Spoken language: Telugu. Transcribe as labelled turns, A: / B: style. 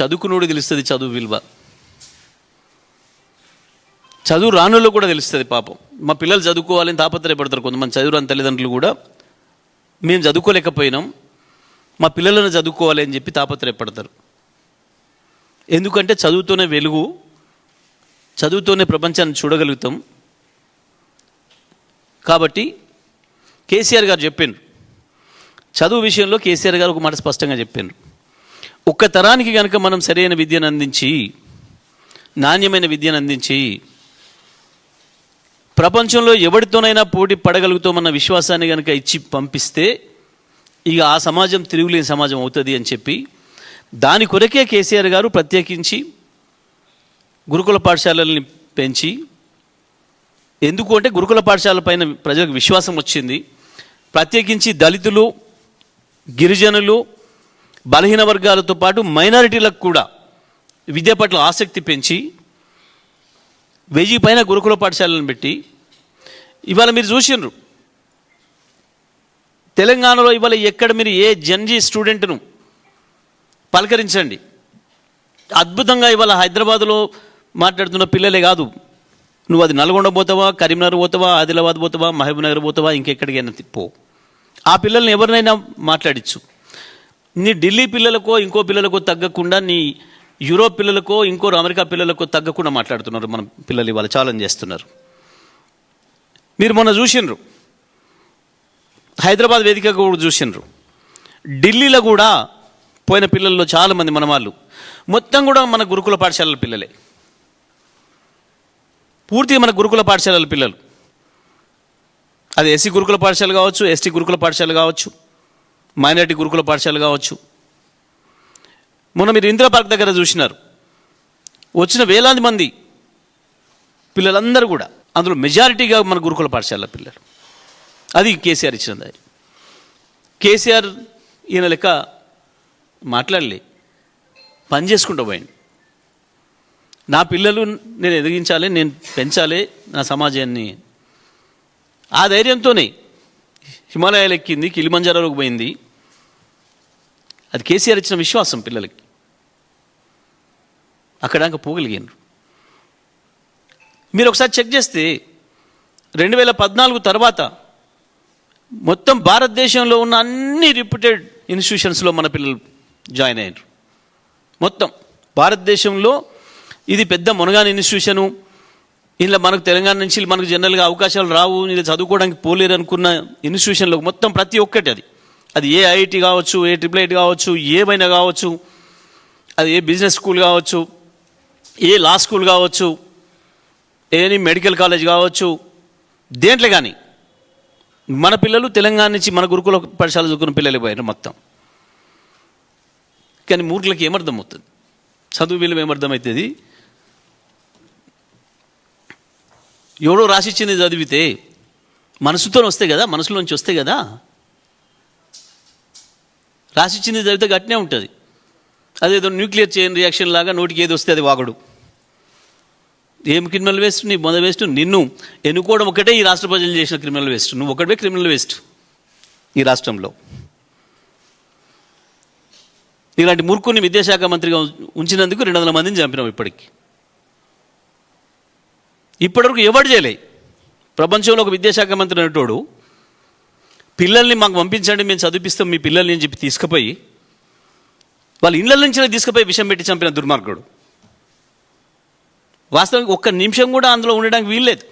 A: చదువుకున్నోడు తెలుస్తుంది చదువు విలువ, చదువు రానుల్లో కూడా తెలుస్తుంది. పాపం మా పిల్లలు చదువుకోవాలని తాపత్రయపడతారు. కొంతమంది చదువు రాని తల్లిదండ్రులు కూడా మేము చదువుకోలేకపోయినాం, మా పిల్లలను చదువుకోవాలి అని చెప్పి తాపత్రయపడతారు. ఎందుకంటే చదువుతోనే వెలుగు, చదువుతోనే ప్రపంచాన్ని చూడగలుగుతాం. కాబట్టి కేసీఆర్ గారు చెప్పిండ్రు, చదువు విషయంలో కేసీఆర్ గారు ఒక మాట స్పష్టంగా చెప్పిండ్రు. ఒక్క తరానికి కనుక మనం సరైన విద్యను అందించి, నాణ్యమైన విద్యను అందించి ప్రపంచంలో ఎవరితోనైనా పోటీ పడగలుగుతామన్న విశ్వాసాన్ని కనుక ఇచ్చి పంపిస్తే ఇక ఆ సమాజం తిరుగులేని సమాజం అవుతుంది అని చెప్పి దాని కొరకే కేసీఆర్ గారు ప్రత్యేకించి గురుకుల పాఠశాలల్ని పెంచి, ఎందుకు అంటే గురుకుల పాఠశాల పైన ప్రజలకు విశ్వాసం వచ్చింది. ప్రత్యేకించి దళితులు, గిరిజనులు, బలహీన వర్గాలతో పాటు మైనారిటీలకు కూడా విద్య పట్ల ఆసక్తి పెంచి 1000 పైన గురుకుల పాఠశాలను పెట్టి ఇవాళ మీరు చూసిండ్రు తెలంగాణలో ఇవాళ ఎక్కడ మీరు ఏ జన్జీ స్టూడెంట్ను పలకరించండి, అద్భుతంగా ఇవాళ హైదరాబాద్లో మాట్లాడుతున్న పిల్లలే కాదు, నువ్వు అది నల్గొండ పోతావా, కరీంనగర్ పోతావా, ఆదిలాబాద్ పోతావా, మహబూబ్నగర్ పోతావా, ఇంకెక్కడికైనా పో, ఆ పిల్లల్ని ఎవరినైనా మాట్లాడించు. నీ ఢిల్లీ పిల్లలకో ఇంకో పిల్లలకో తగ్గకుండా, నీ యూరోప్ పిల్లలకో ఇంకో అమెరికా పిల్లలకో తగ్గకుండా మాట్లాడుతున్నారు మన పిల్లలు ఇవాళ ఛాలెంజ్ చేస్తున్నారు. మీరు మొన్న చూసిండ్రు హైదరాబాద్ వేదికగా కూడా చూసిండ్రు, ఢిల్లీలో కూడా పోయిన పిల్లల్లో చాలామంది మన వాళ్ళు మొత్తం కూడా మన గురుకుల పాఠశాలల పిల్లలే, పూర్తిగా మన గురుకుల పాఠశాలల పిల్లలు. అది ఎస్సీ గురుకుల పాఠశాల కావచ్చు, ఎస్టీ గురుకుల పాఠశాల కావచ్చు, మైనారిటీ గురుకుల పాఠశాల కావచ్చు. మొన్న మీరు ఇందిరా పార్క్ దగ్గర చూసినారు, వచ్చిన వేలాది మంది పిల్లలందరూ కూడా అందులో మెజారిటీగా మన గురుకుల పాఠశాల పిల్లలు. అది కేసీఆర్ ఇచ్చినది. కేసీఆర్ ఈయన లెక్క మాట్లాడలే, పని చేసుకుంటూ పోయింది. నా పిల్లలు నేను ఎదిగించాలి, నేను పెంచాలి నా సమాజాన్ని, ఆ ధైర్యంతోనే హిమాలయాలు ఎక్కింది, కిలిమంజారోకి పోయింది. అది కేసీఆర్ ఇచ్చిన విశ్వాసం పిల్లలకి, అక్కడాక పోగలిగారు. మీరు ఒకసారి చెక్ చేస్తే 2014 తర్వాత మొత్తం భారతదేశంలో ఉన్న అన్ని రిప్యూటెడ్ ఇన్స్టిట్యూషన్స్లో మన పిల్లలు జాయిన్ అయ్యారు. మొత్తం భారతదేశంలో ఇది పెద్ద మునగాని ఇన్స్టిట్యూషను, ఇలా మనకు తెలంగాణ నుంచి మనకు జనరల్గా అవకాశాలు రావు, ఇలా చదువుకోవడానికి పోలేరు అనుకున్న ఇన్స్టిట్యూషన్లో మొత్తం ప్రతి ఒక్కటి, అది ఏ ఐఐటి కావచ్చు, ఏ ట్రిపుల్ కావచ్చు, ఏమైనా కావచ్చు, అది ఏ బిజినెస్ స్కూల్ కావచ్చు, ఏ లా స్కూల్ కావచ్చు, ఏ మెడికల్ కాలేజ్ కావచ్చు, దేంట్లో కానీ మన పిల్లలు తెలంగాణ నుంచి మన గురుకుల పాఠశాల చదువుకున్న పిల్లలు పోయారు మొత్తం. కానీ మూర్ఖులకి ఏమర్థం అవుతుంది, చదువు విలువ ఏమర్థమవుతుంది? ఎవడో రాసిచ్చింది చదివితే మనసుతో వస్తే కదా, మనసులోంచి వస్తే కదా. రాసిచ్చింది చదివితే గట్టినే ఉంటుంది. అదేదో న్యూక్లియర్ చైన్ రియాక్షన్ లాగా నోటికి ఏది వస్తే అది వాగడు. ఏం క్రిమినల్ వేస్ట్, నీ మొద వేస్ట్, నిన్ను ఎన్నుకోవడం ఒకటే ఈ రాష్ట్ర ప్రజలు చేసిన క్రిమినల్ వేస్ట్, నువ్వు ఒకటే క్రిమినల్ వేస్ట్ ఈ రాష్ట్రంలో. ఇలాంటి మూర్ఖుని విద్యాశాఖ మంత్రిగా ఉంచినందుకు 200 మందిని చంపినాం. ఇప్పటివరకు ఎవడు చేయలే. ప్రపంచంలో ఒక విద్యాశాఖ మంత్రి అనేటోడు పిల్లల్ని మాకు పంపించండి, మేము చదివిపిస్తాం మీ పిల్లల్ని అని చెప్పి తీసుకుపోయి వాళ్ళ ఇళ్ళ నుంచి తీసుకుపోయి విషం పెట్టి చంపిన దుర్మార్గుడు. వాస్తవానికి ఒక్క నిమిషం కూడా అందులో ఉండడానికి వీల్లేదు.